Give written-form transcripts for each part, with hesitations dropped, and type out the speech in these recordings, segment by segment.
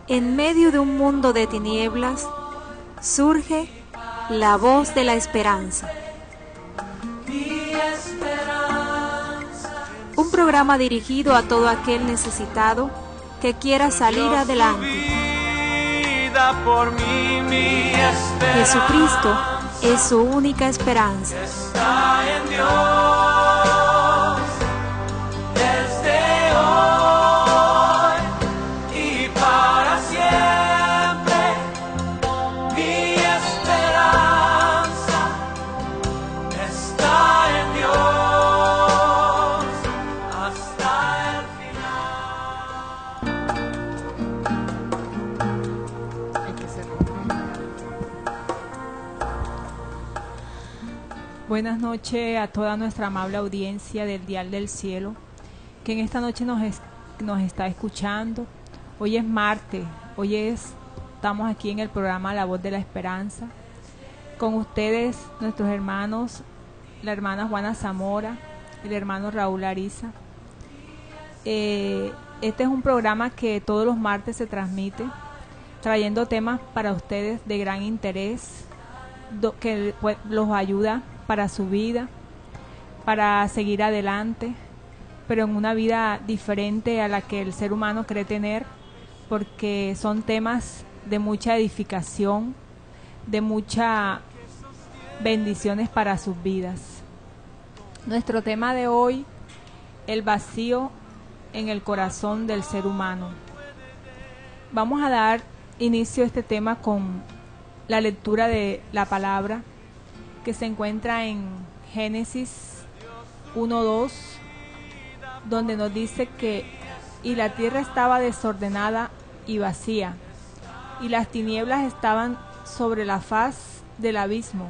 En medio de un mundo de tinieblas, surge la voz de la esperanza. Un programa dirigido a todo aquel necesitado que quiera salir adelante. Jesucristo es su única esperanza. Está en Dios desde hoy y para siempre. Mi esperanza está en Dios hasta el Buenas noches a toda nuestra amable audiencia del Dial del Cielo, que en esta noche nos está escuchando. Hoy es martes, estamos aquí en el programa La Voz de la Esperanza. Con ustedes, nuestros hermanos, la hermana Juana Zamora, el hermano Raúl Ariza. Este es un programa que todos los martes se transmite, trayendo temas para ustedes de gran interés, que los ayuda para su vida, para seguir adelante, pero en una vida diferente a la que el ser humano cree tener, porque son temas de mucha edificación, de muchas bendiciones para sus vidas. Nuestro tema de hoy, el vacío en el corazón del ser humano. Vamos a dar inicio a este tema con la lectura de la palabra que se encuentra en Génesis 1:2, donde nos dice que y la tierra estaba desordenada y vacía, y las tinieblas estaban sobre la faz del abismo,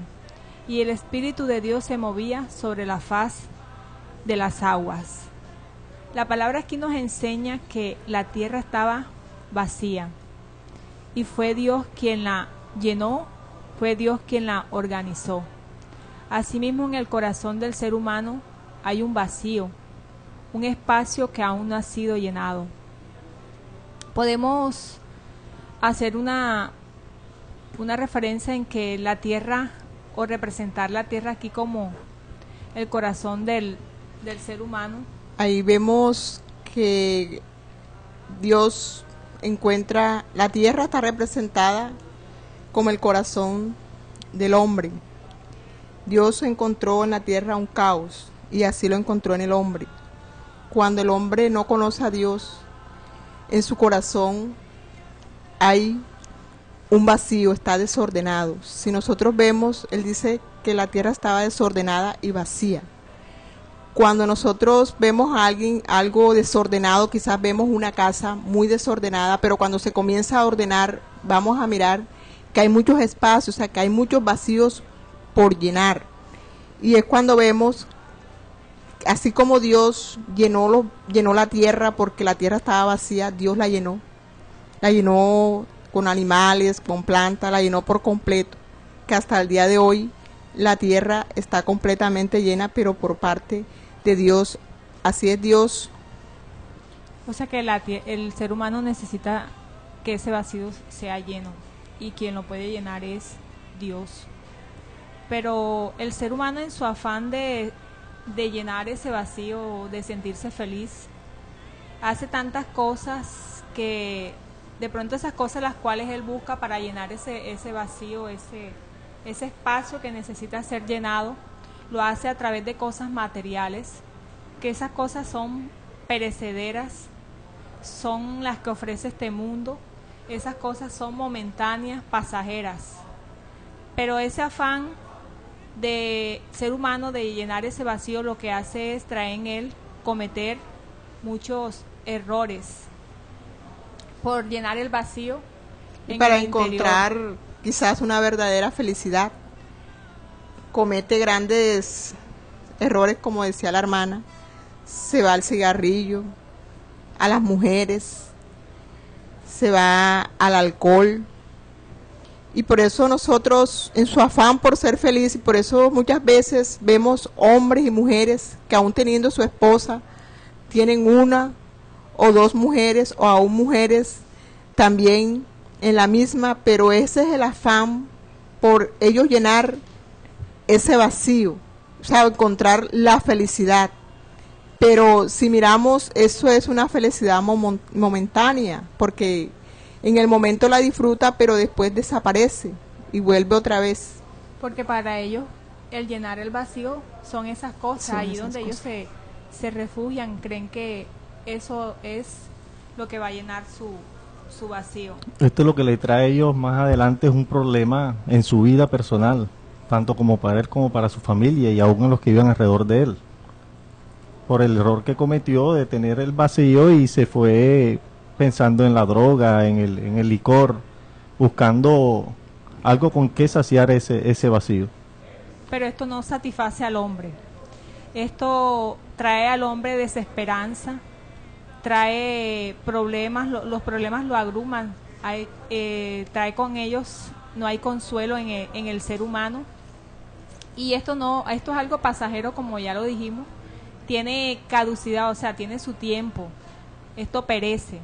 y el Espíritu de Dios se movía sobre la faz de las aguas. La palabra aquí nos enseña que la tierra estaba vacía, y fue Dios quien la llenó, fue Dios quien la organizó. Asimismo, en el corazón del ser humano hay un vacío, un espacio que aún no ha sido llenado. Podemos hacer una referencia en que la tierra, o representar la tierra aquí como el corazón del ser humano. Ahí vemos que Dios encuentra, la tierra está representada como el corazón del hombre. Dios encontró en la tierra un caos y así lo encontró en el hombre. Cuando el hombre no conoce a Dios, en su corazón hay un vacío, está desordenado. Si nosotros vemos, Él dice que la tierra estaba desordenada y vacía. Cuando nosotros vemos a alguien algo desordenado, quizás vemos una casa muy desordenada, pero cuando se comienza a ordenar, vamos a mirar que hay muchos espacios, o sea, que hay muchos vacíos por llenar. Y es cuando vemos, así como Dios llenó la tierra, porque la tierra estaba vacía, Dios la llenó con animales, con plantas, la llenó por completo, que hasta el día de hoy la tierra está completamente llena, pero por parte de Dios. Así es Dios. O sea que el ser humano necesita que ese vacío sea lleno, y quien lo puede llenar es Dios. Pero el ser humano, en su afán de llenar ese vacío, de sentirse feliz, hace tantas cosas que de pronto esas cosas las cuales él busca para llenar ese vacío, ese espacio que necesita ser llenado, lo hace a través de cosas materiales, que esas cosas son perecederas, son las que ofrece este mundo, esas cosas son momentáneas, pasajeras. Pero ese afán de ser humano de llenar ese vacío lo que hace es traer en él cometer muchos errores por llenar el vacío y para encontrar quizás una verdadera felicidad comete grandes errores, como decía la hermana. Se va al cigarrillo, a las mujeres, se va al alcohol. Y por eso nosotros, en su afán por ser feliz, y por eso muchas veces vemos hombres y mujeres que aún teniendo su esposa, tienen una o dos mujeres, o aún mujeres también en la misma, pero ese es el afán por ellos llenar ese vacío, o sea, encontrar la felicidad. Pero si miramos, eso es una felicidad momentánea, porque en el momento la disfruta, pero después desaparece y vuelve otra vez. Porque para ellos el llenar el vacío son esas cosas, Son ahí esas donde cosas. ellos se refugian, creen que eso es lo que va a llenar su vacío. Esto es lo que le trae a ellos más adelante, es un problema en su vida personal, tanto como para él como para su familia y aún en los que viven alrededor de él. Por el error que cometió de tener el vacío y se fue pensando en la droga, en el licor, buscando algo con que saciar ese vacío. Pero esto no satisface al hombre. Esto trae al hombre desesperanza, trae problemas, los problemas lo agruman, trae con ellos, no hay consuelo en el ser humano. Y esto es algo pasajero, como ya lo dijimos, tiene caducidad, o sea, tiene su tiempo, esto perece.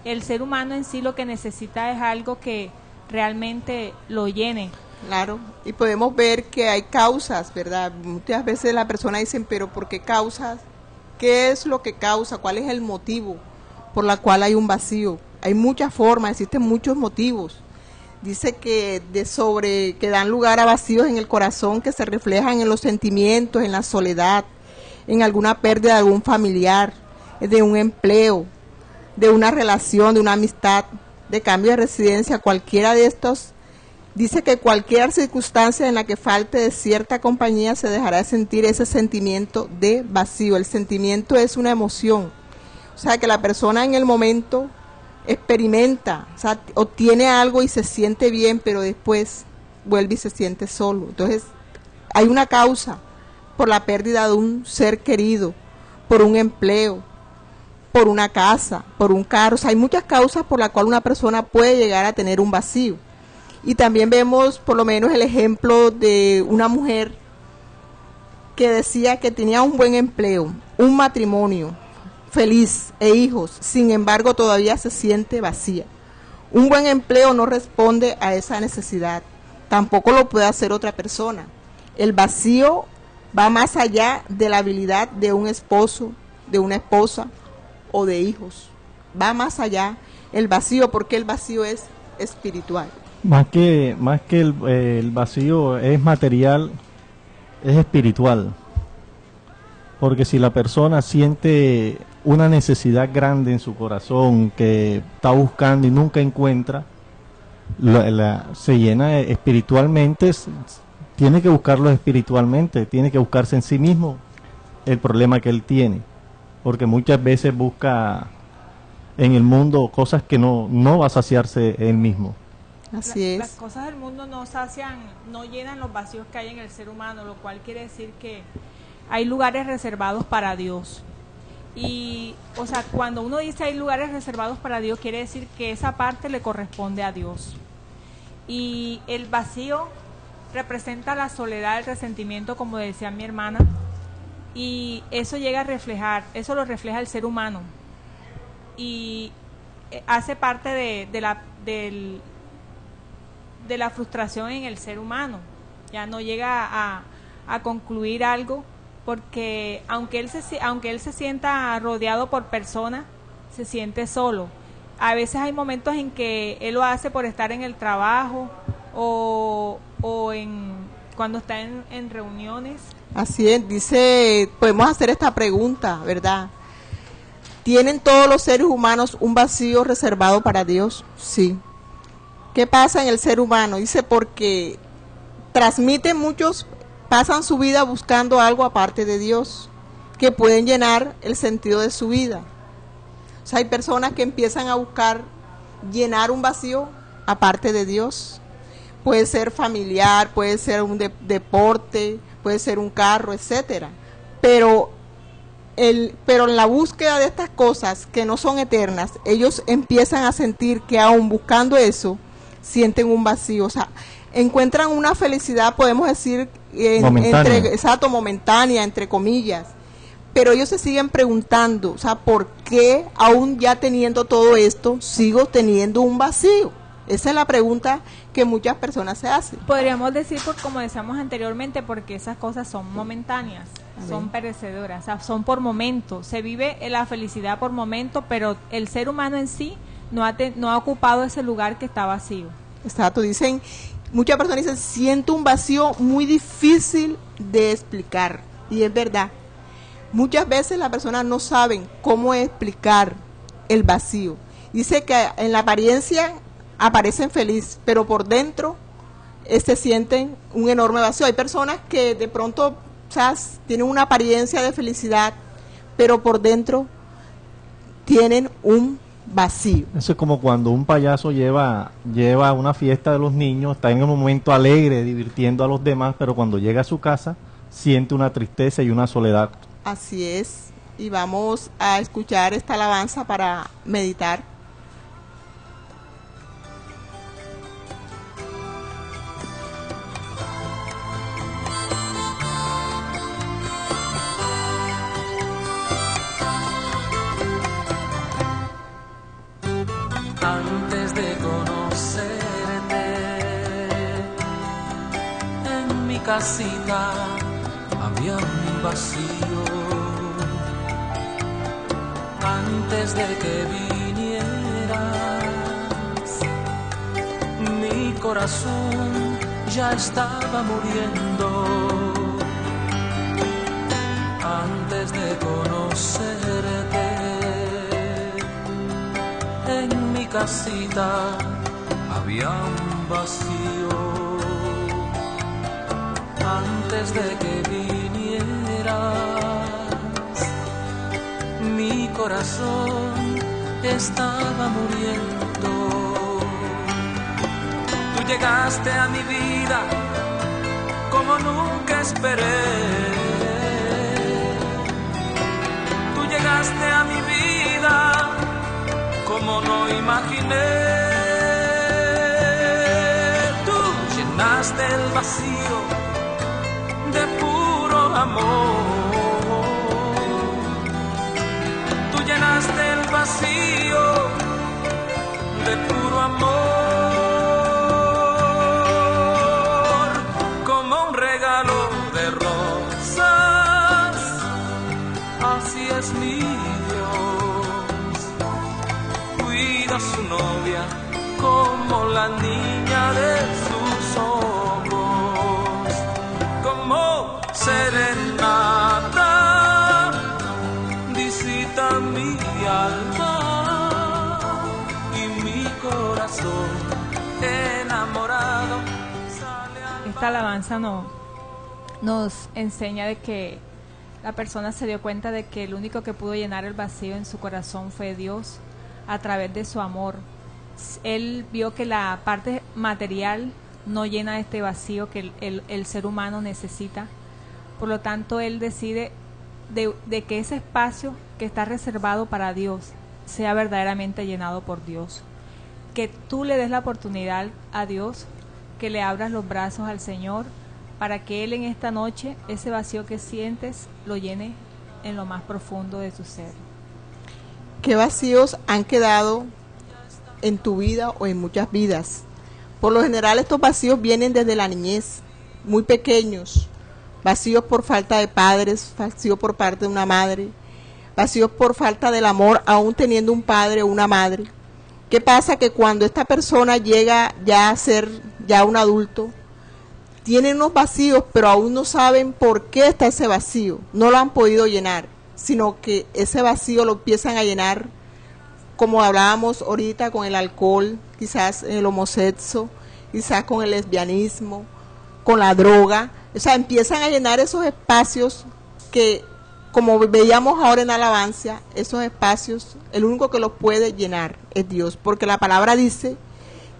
El ser humano en sí lo que necesita es algo que realmente lo llene. Claro, y podemos ver que hay causas, ¿verdad? Muchas veces la persona dice, pero ¿por qué causas? ¿Qué es lo que causa? ¿Cuál es el motivo por la cual hay un vacío? Hay muchas formas, existen muchos motivos. Dice que que dan lugar a vacíos en el corazón que se reflejan en los sentimientos, en la soledad, en alguna pérdida de algún familiar, de un empleo, de una relación, de una amistad, de cambio de residencia, cualquiera de estos. Dice que cualquier circunstancia en la que falte de cierta compañía se dejará de sentir ese sentimiento de vacío. El sentimiento es una emoción, o sea que la persona en el momento experimenta, o sea, obtiene algo y se siente bien, pero después vuelve y se siente solo. Entonces hay una causa por la pérdida de un ser querido, por un empleo, por una casa, por un carro. O sea, hay muchas causas por las cuales una persona puede llegar a tener un vacío. Y también vemos por lo menos el ejemplo de una mujer que decía que tenía un buen empleo, un matrimonio feliz e hijos, sin embargo todavía se siente vacía. Un buen empleo no responde a esa necesidad, tampoco lo puede hacer otra persona. El vacío va más allá de la habilidad de un esposo, de una esposa o de hijos. Va más allá el vacío, porque el vacío es espiritual. Más que el vacío es material, es espiritual. Porque si la persona siente una necesidad grande en su corazón que está buscando y nunca encuentra, se llena espiritualmente, tiene que buscarlo espiritualmente, tiene que buscarse en sí mismo el problema que él tiene. Porque muchas veces busca en el mundo cosas que no va a saciarse él mismo. Así es. Las cosas del mundo no sacian, no llenan los vacíos que hay en el ser humano, lo cual quiere decir que hay lugares reservados para Dios. Y, o sea, cuando uno dice hay lugares reservados para Dios, quiere decir que esa parte le corresponde a Dios. Y el vacío representa la soledad, el resentimiento, como decía mi hermana, y eso llega a reflejar, eso lo refleja el ser humano. Y hace parte de la frustración en el ser humano. Ya no llega a concluir algo, porque aunque él se sienta rodeado por personas, se siente solo. A veces hay momentos en que él lo hace por estar en el trabajo o cuando está en reuniones. Así es, dice, podemos hacer esta pregunta, ¿verdad? ¿Tienen todos los seres humanos un vacío reservado para Dios? Sí. ¿Qué pasa en el ser humano? Dice, porque muchos pasan su vida buscando algo aparte de Dios, que pueden llenar el sentido de su vida. O sea, hay personas que empiezan a buscar llenar un vacío aparte de Dios. Puede ser familiar, puede ser un deporte, puede ser un carro, etcétera. Pero en la búsqueda de estas cosas que no son eternas, ellos empiezan a sentir que aún buscando eso, sienten un vacío. O sea, encuentran una felicidad, podemos decir, momentánea, momentánea, entre comillas, pero ellos se siguen preguntando, o sea, ¿por qué aún ya teniendo todo esto sigo teniendo un vacío? Esa es la pregunta que muchas personas se hacen. Podríamos decir, como decíamos anteriormente, porque esas cosas son momentáneas, Amén. son perecederas, o sea, son por momento. Se vive la felicidad por momento, pero el ser humano en sí no ha ocupado ese lugar que está vacío. Exacto, dicen, muchas personas dicen, siento un vacío muy difícil de explicar. Y es verdad. Muchas veces las personas no saben cómo explicar el vacío. Dice que en la apariencia aparecen felices, pero por dentro se sienten un enorme vacío. Hay personas que de pronto, o sea, tienen una apariencia de felicidad, pero por dentro tienen un vacío. Eso es como cuando un payaso lleva a una fiesta de los niños, está en un momento alegre, divirtiendo a los demás, pero cuando llega a su casa siente una tristeza y una soledad. Así es, y vamos a escuchar esta alabanza para meditar. Antes de conocerte, en mi casita había un vacío. Antes de que vinieras, mi corazón ya estaba muriendo. Antes de conocerte, en mi casita había un vacío. Antes de que vinieras, mi corazón estaba muriendo. Tú llegaste a mi vida como nunca esperé. Tú llegaste a mi vida como no imaginé. Tú llenaste el vacío de puro amor. Tú llenaste el vacío de puro amor. Como un regalo de rosas, así es mi Dios. Cuida a su novia como la niña de sus ojos, como serenata visita mi alma y mi corazón enamorado sale al Esta alabanza nos enseña de que la persona se dio cuenta de que el único que pudo llenar el vacío en su corazón fue Dios a través de su amor. Él vio que la parte material no llena este vacío que el ser humano necesita. Por lo tanto, él decide de que ese espacio que está reservado para Dios sea verdaderamente llenado por Dios. Que tú le des la oportunidad a Dios, que le abras los brazos al Señor, para que Él en esta noche, ese vacío que sientes, lo llene en lo más profundo de tu ser. ¿Qué vacíos han quedado en tu vida o en muchas vidas? Por lo general estos vacíos vienen desde la niñez, muy pequeños. Vacíos por falta de padres, vacíos por parte de una madre, vacíos por falta del amor, aún teniendo un padre o una madre. ¿Qué pasa? Que cuando esta persona llega ya a ser ya un adulto, tienen unos vacíos, pero aún no saben por qué está ese vacío. No lo han podido llenar, sino que ese vacío lo empiezan a llenar, como hablábamos ahorita, con el alcohol, quizás el homosexo, quizás con el lesbianismo, con la droga. O sea, empiezan a llenar esos espacios que, como veíamos ahora en alabanza, esos espacios, el único que los puede llenar es Dios. Porque la palabra dice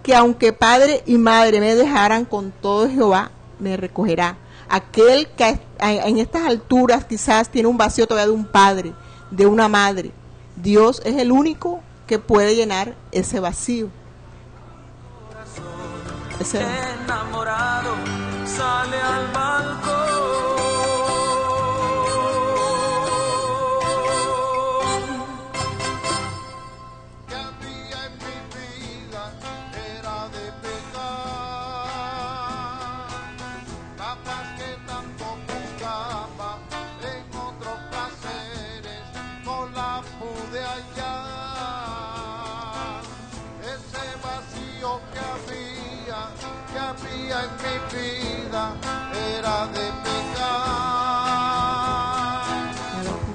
que aunque padre y madre me dejaran, con todo Jehová me recogerá. Aquel que en estas alturas quizás tiene un vacío todavía de un padre, de una madre, Dios es el único que puede llenar ese vacío. enamorado sale al balcón allá. Ese vacío que había en mi vida era de pecar.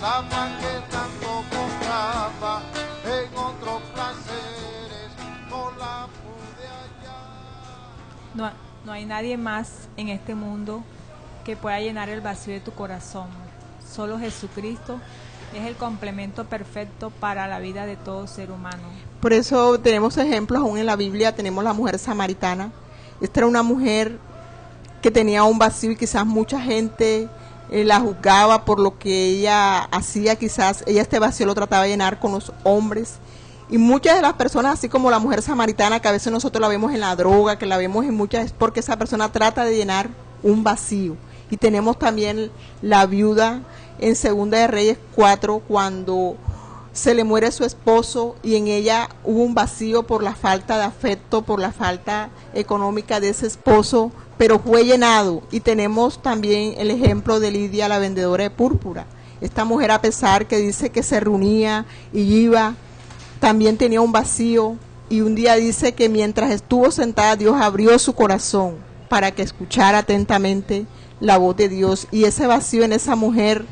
La paz que tanto buscaba en otros placeres no la pude hallar. No hay nadie más en este mundo que pueda llenar el vacío de tu corazón. Solo Jesucristo es el complemento perfecto para la vida de todo ser humano. Por eso tenemos ejemplos aún en la Biblia. Tenemos la mujer samaritana. Esta era una mujer que tenía un vacío y quizás mucha gente la juzgaba por lo que ella hacía. Quizás ella este vacío lo trataba de llenar con los hombres. Y muchas de las personas, así como la mujer samaritana, que a veces nosotros la vemos en la droga, que la vemos en muchas, es porque esa persona trata de llenar un vacío. Y tenemos también la viuda en Segunda de Reyes 4, cuando se le muere su esposo y en ella hubo un vacío por la falta de afecto, por la falta económica de ese esposo, pero fue llenado. Y tenemos también el ejemplo de Lidia, la vendedora de púrpura. Esta mujer, a pesar que dice que se reunía y iba, también tenía un vacío, y un día dice que mientras estuvo sentada, Dios abrió su corazón para que escuchara atentamente la voz de Dios, y ese vacío en esa mujer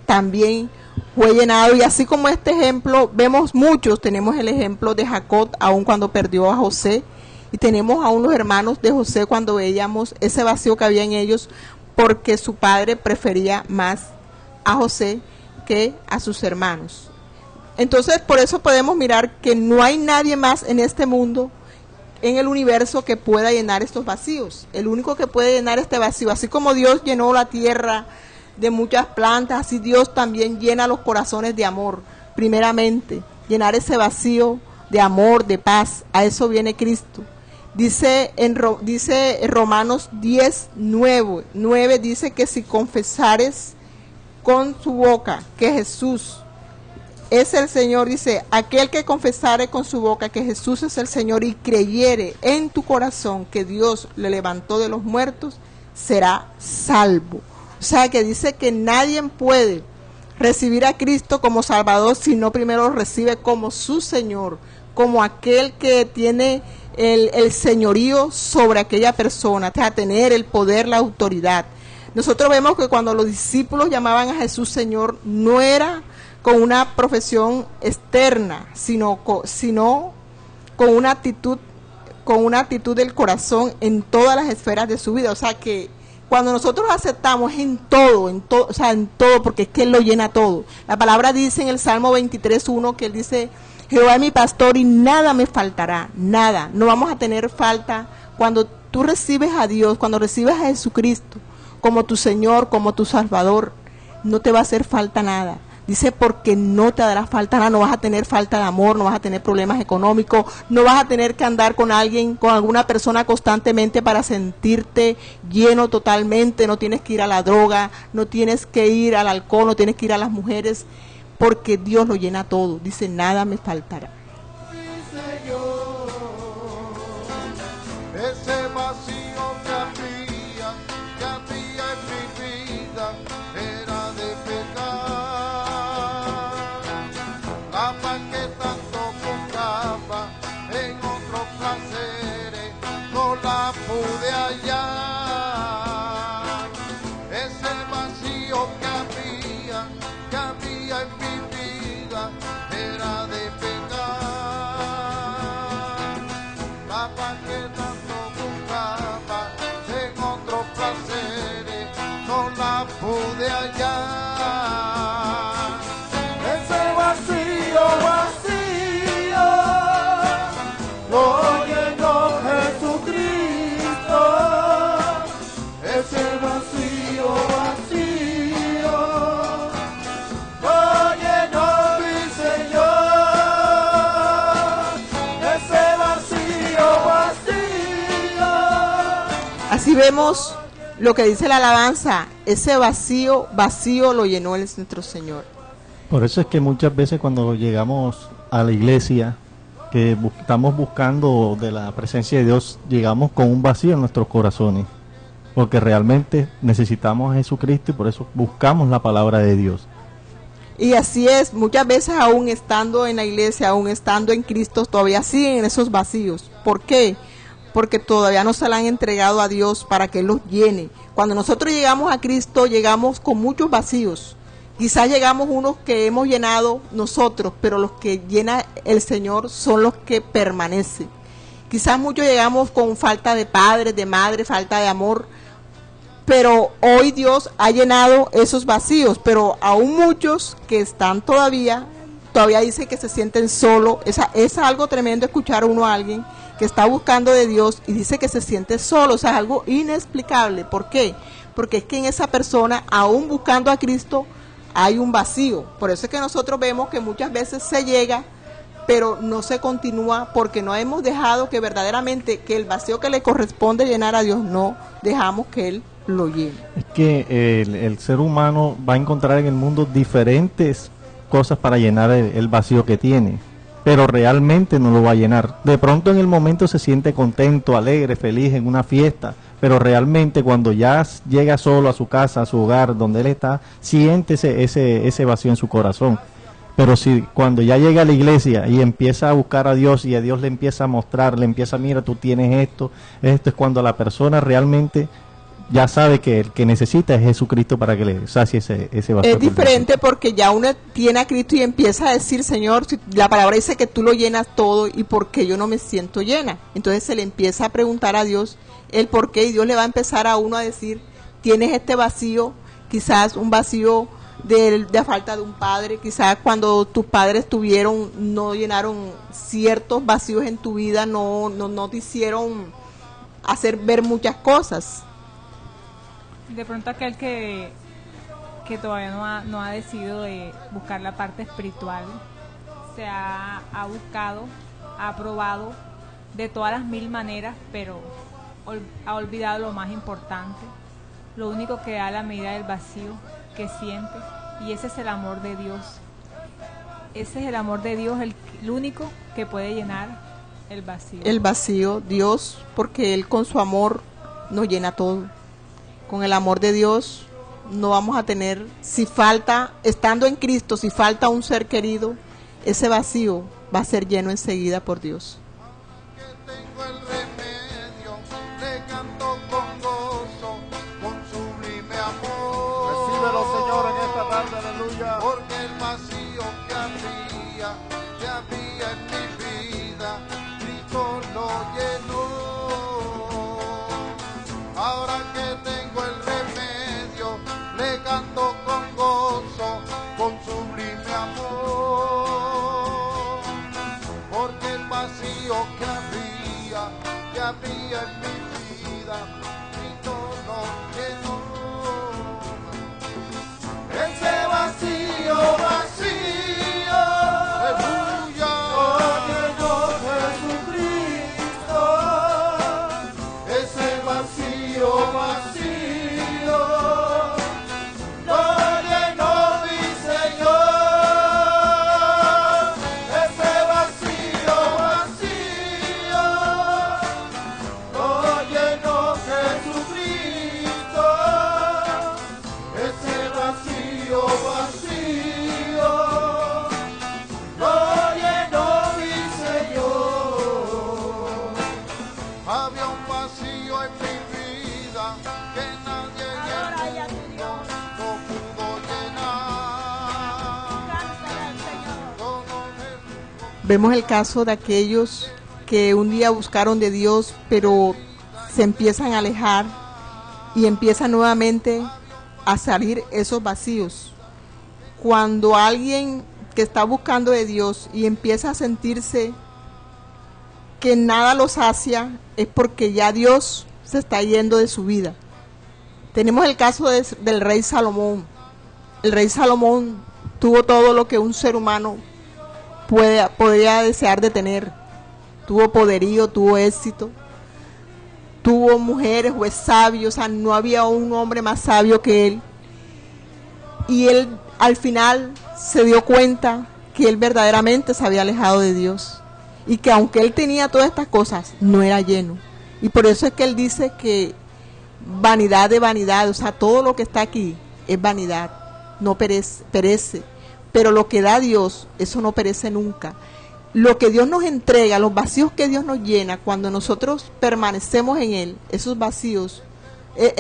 también fue llenado. Y así como este ejemplo, vemos muchos. Tenemos el ejemplo de Jacob, aun cuando perdió a José, y tenemos aún los hermanos de José cuando veíamos ese vacío que había en ellos, porque su padre prefería más a José que a sus hermanos. Entonces, por eso podemos mirar que no hay nadie más en este mundo, en el universo, que pueda llenar estos vacíos. El único que puede llenar este vacío, así como Dios llenó la tierra de muchas plantas, así Dios también llena los corazones de amor. Primeramente, llenar ese vacío de amor, de paz. A eso viene Cristo. Dice Romanos 10:9, dice que si confesares con su boca que Jesús es el Señor, dice, aquel que confesare con su boca que Jesús es el Señor y creyere en tu corazón que Dios le levantó de los muertos, será salvo. O sea, que dice que nadie puede recibir a Cristo como Salvador si no primero lo recibe como su Señor, como aquel que tiene el señorío sobre aquella persona, o sea, tener el poder, la autoridad. Nosotros vemos que cuando los discípulos llamaban a Jesús Señor, no era con una profesión externa, sino con una actitud del corazón en todas las esferas de su vida. O sea, que cuando nosotros aceptamos en todo, o sea, en todo, porque es que Él lo llena todo. La palabra dice en el Salmo 23:1 que Él dice: Jehová es mi pastor y nada me faltará, nada. No vamos a tener falta. Cuando tú recibes a Dios, cuando recibes a Jesucristo como tu Señor, como tu Salvador, no te va a hacer falta nada. Dice, porque no te dará falta nada, no vas a tener falta de amor, no vas a tener problemas económicos, no vas a tener que andar con alguien, con alguna persona constantemente para sentirte lleno totalmente, no tienes que ir a la droga, no tienes que ir al alcohol, no tienes que ir a las mujeres, porque Dios lo llena todo. Dice, nada me faltará. Ese vacío que había en mi vida era de pecar. La paz que tanto buscaba en otros placeres no la pude hallar. Ese vacío que había en mi vida era de pecar. La paz que tanto buscaba en otros placeres no la pude hallar. Ese vacío lo llenó Jesucristo. Ese vacío lo llenó mi Señor. Ese vacío. Así vemos lo que dice la alabanza, ese vacío lo llenó nuestro Señor. Por eso es que muchas veces cuando llegamos a la iglesia, que estamos buscando de la presencia de Dios, llegamos con un vacío en nuestros corazones, porque realmente necesitamos a Jesucristo y por eso buscamos la palabra de Dios. Y así es, muchas veces aún estando en la iglesia, aún estando en Cristo, todavía siguen esos vacíos. ¿Por qué? Porque todavía no se la han entregado a Dios para que Él los llene. Cuando nosotros llegamos a Cristo, llegamos con muchos vacíos. Quizás llegamos unos que hemos llenado nosotros, pero los que llena el Señor son los que permanecen. Quizás muchos llegamos con falta de padre, de madre, falta de amor, pero hoy Dios ha llenado esos vacíos, pero aún muchos que están todavía dicen que se sienten solos. Es algo tremendo escuchar uno a alguien que está buscando de Dios y dice que se siente solo. O sea, es algo inexplicable. ¿Por qué? Porque es que en esa persona, aún buscando a Cristo, hay un vacío. Por eso es que nosotros vemos que muchas veces se llega, pero no se continúa, porque no hemos dejado que verdaderamente, que el vacío que le corresponde llenar a Dios, no dejamos que Él lo llene. Es que el ser humano va a encontrar en el mundo diferentes cosas para llenar el vacío que tiene, pero realmente no lo va a llenar. De pronto en el momento se siente contento, alegre, feliz en una fiesta, pero realmente cuando ya llega solo a su casa, a su hogar, donde él está, siente ese vacío en su corazón. Pero si cuando ya llega a la iglesia y empieza a buscar a Dios y a Dios le empieza a mostrar, le empieza a mira, tú tienes esto es cuando la persona realmente ya sabe que el que necesita es Jesucristo para que le sacie ese vacío. Es diferente porque ya uno tiene a Cristo y empieza a decir, Señor, la palabra dice que tú lo llenas todo y por qué yo no me siento llena. Entonces se le empieza a preguntar a Dios el por qué y Dios le va a empezar a uno a decir, tienes este vacío, quizás un vacío de falta de un padre, quizás cuando tus padres no llenaron ciertos vacíos en tu vida, no te hicieron hacer ver muchas cosas. De pronto aquel que todavía no ha decidido de buscar la parte espiritual, se ha buscado, ha probado de todas las mil maneras, pero ha olvidado lo más importante, lo único que da la medida del vacío que siente, y ese es el amor de Dios. Ese es el amor de Dios, el único que puede llenar el vacío. El vacío, Dios, porque Él con su amor nos llena todo. Con el amor de Dios no vamos a tener, si falta, estando en Cristo, si falta un ser querido, ese vacío va a ser lleno enseguida por Dios. Tengo el remedio, le canto con gozo, con sublime amor. Recíbelo, Señor, en esta tarde, aleluya. Porque el vacío que había en mi vida, Cristo lo llenó. Ahora que tengo el remedio, le canto con gozo, con sublime amor. Porque el vacío que había en mi vida, Cristo lo llenó. Ese vacío, aleluya, lo llenó Jesucristo. Ese vacío, lo llenó mi Señor. Ese vacío, lo llenó Jesucristo. Ese vacío, lo llenó mi Señor. Había un vacío en mi vida que nadie llenó, no pudo llenar. Vemos el caso de aquellos que un día buscaron de Dios, pero se empiezan a alejar y empiezan nuevamente a salir esos vacíos. Cuando alguien que está buscando de Dios y empieza a sentirse que nada lo sacia, es porque ya Dios se está yendo de su vida. Tenemos el caso del rey Salomón. El rey Salomón tuvo todo lo que un ser humano podría desear de tener. Tuvo poderío, tuvo éxito, tuvo mujeres, fue sabio, o sea, no había un hombre más sabio que él. Y él al final se dio cuenta que él verdaderamente se había alejado de Dios. Y que aunque él tenía todas estas cosas, no era lleno. Y por eso es que él dice que vanidad de vanidad, o sea, todo lo que está aquí es vanidad, no perece. pero lo que da Dios, eso no perece nunca. Lo que Dios nos entrega, los vacíos que Dios nos llena, cuando nosotros permanecemos en Él, esos vacíos,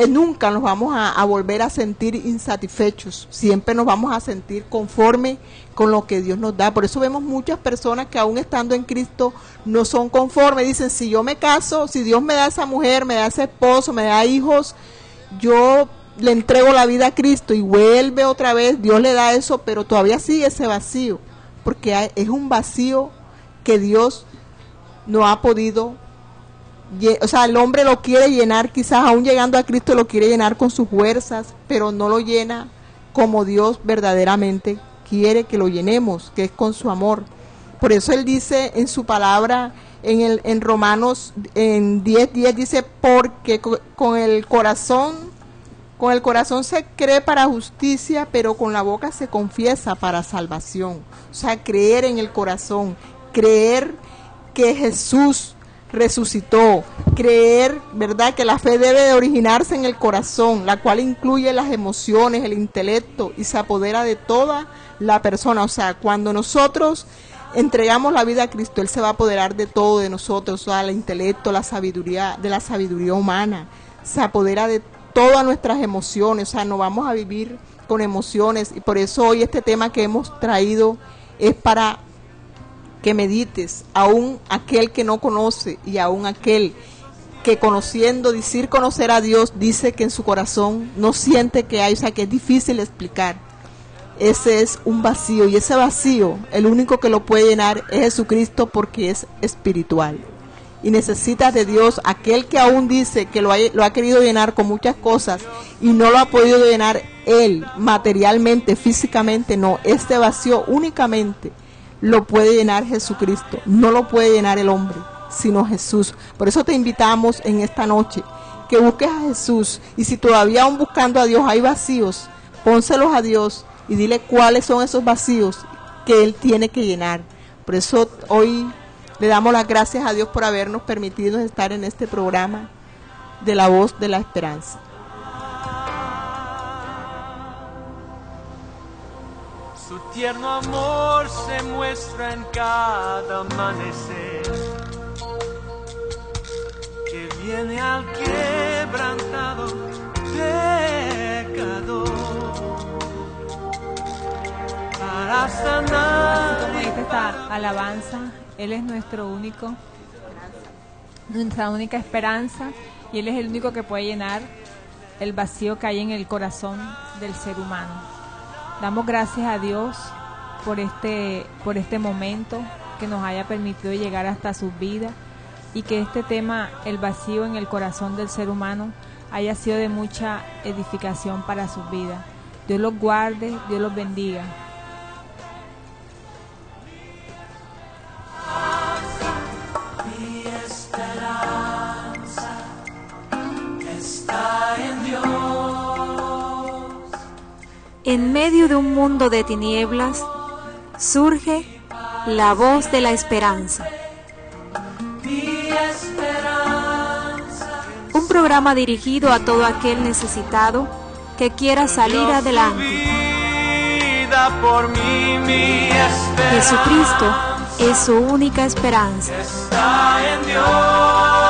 nunca nos vamos a volver a sentir insatisfechos, siempre nos vamos a sentir conforme con lo que Dios nos da. Por eso vemos muchas personas que aún estando en Cristo no son conformes, dicen, si yo me caso, si Dios me da esa mujer, me da ese esposo, me da hijos, yo le entrego la vida a Cristo y vuelve otra vez, Dios le da eso, pero todavía sigue ese vacío, porque es un vacío que Dios no ha podido, o sea, el hombre lo quiere llenar, quizás aún llegando a Cristo lo quiere llenar con sus fuerzas, pero no lo llena como Dios verdaderamente quiere que lo llenemos, que es con su amor. Por eso Él dice en su palabra, en Romanos, en 10:10, dice, porque con el corazón se cree para justicia, pero con la boca se confiesa para salvación. O sea, creer en el corazón, creer que Jesús resucitó, creer, ¿verdad?, que la fe debe de originarse en el corazón, la cual incluye las emociones, el intelecto, y se apodera de toda la persona. O sea, cuando nosotros entregamos la vida a Cristo, Él se va a apoderar de todo de nosotros, o sea, el intelecto, la sabiduría, de la sabiduría humana, se apodera de todas nuestras emociones, o sea, no vamos a vivir con emociones, y por eso hoy este tema que hemos traído es para que medites, aún aquel que no conoce y aún aquel que conociendo, decir conocer a Dios, dice que en su corazón no siente que hay, o sea, que es difícil explicar. Ese es un vacío, y ese vacío, el único que lo puede llenar es Jesucristo, porque es espiritual. Y necesitas de Dios, aquel que aún dice que lo ha querido llenar con muchas cosas y no lo ha podido llenar Él materialmente, físicamente, no. Este vacío únicamente lo puede llenar Jesucristo, no lo puede llenar el hombre, sino Jesús. Por eso te invitamos en esta noche, que busques a Jesús, y si todavía aún buscando a Dios hay vacíos, pónselos a Dios y dile cuáles son esos vacíos que Él tiene que llenar. Por eso hoy le damos las gracias a Dios por habernos permitido estar en este programa de La Voz de la Esperanza. Su tierno amor se muestra en cada amanecer, que viene al quebrantado pecador para sanar. Como dice esta alabanza, Él es nuestra única esperanza, y Él es el único que puede llenar el vacío que hay en el corazón del ser humano. Damos gracias a Dios por este momento que nos haya permitido llegar hasta sus vidas, y que este tema, el vacío en el corazón del ser humano, haya sido de mucha edificación para sus vidas. Dios los guarde, Dios los bendiga. Mi esperanza está en Dios. En medio de un mundo de tinieblas, surge la voz de la esperanza. Mi esperanza. Un programa dirigido a todo aquel necesitado que quiera salir adelante. Vida por mí, mi esperanza Jesucristo es su única esperanza. está en Dios.